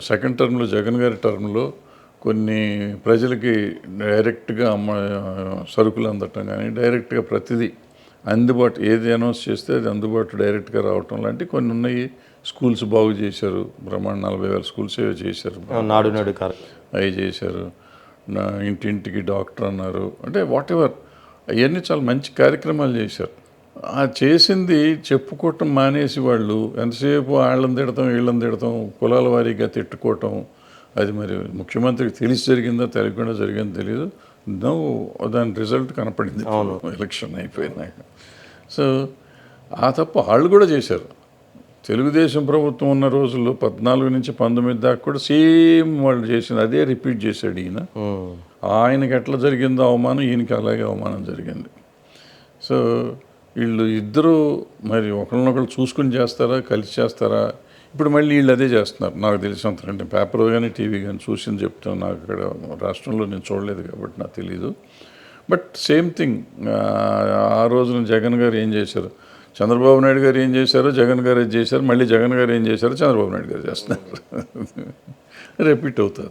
Second టర్మ్లో జగన్ గారి టర్మ్లో కొన్ని ప్రజలకి డైరెక్ట్గా సరుకులు అందటం కానీ డైరెక్ట్గా ప్రతిదీ అందుబాటు ఏది అనౌన్స్ చేస్తే అది అందుబాటు డైరెక్ట్గా రావటం లాంటివి కొన్ని ఉన్నాయి. స్కూల్స్ బాగు చేశారు, బ్రహ్మాండ 40,000 స్కూల్స్ ఏవో చేశారు, నాడు నేడు కాదు అవి చేశారు. ఇంటింటికి డాక్టర్ అన్నారు. అంటే వాట్ ఎవర్ అవన్నీ చాలా మంచి కార్యక్రమాలు చేశారు. ఆ చేసింది చెప్పుకోవటం మానేసి వాళ్ళు ఎంతసేపు వాళ్ళని తిడతాం వీళ్ళని తిడతాం, కులాల వారీగా తిట్టుకోవటం, అది మరి ముఖ్యమంత్రికి తెలిసి జరిగిందో తెలియకుండా జరిగిందో తెలియదు. దాని రిజల్ట్ కనపడింది ఎలక్షన్ అయిపోయినాక. సో ఆ తప్పు వాళ్ళు కూడా చేశారు. తెలుగుదేశం ప్రభుత్వం ఉన్న రోజుల్లో 14 నుంచి 19 దాకా కూడా సేమ్ వాళ్ళు చేసింది అదే రిపీట్ చేశాడు ఈయన. ఆయనకి ఎట్లా జరిగిందో అవమానం ఈయనకి అలాగే అవమానం జరిగింది. సో వీళ్ళు ఇద్దరు మరి ఒకరినొకరు చూసుకుని చేస్తారా, కలిసి చేస్తారా? ఇప్పుడు మళ్ళీ వీళ్ళు అదే చేస్తున్నారు నాకు తెలిసినంతకంటే. పేపర్ కానీ టీవీ కానీ చూసింది చెప్తాను. నాకు ఇక్కడ రాష్ట్రంలో నేను చూడలేదు కాబట్టి నాకు తెలీదు. But same thing. ఆ రోజున జగన్ గారు ఏం చేశారు, చంద్రబాబు నాయుడు గారు ఏం చేశారో జగన్ గారు ఏం చేశారు, మళ్ళీ జగన్ గారు ఏం చేశారో చంద్రబాబు నాయుడు గారు చేస్తున్నారు. రిపీట్ అవుతుంది.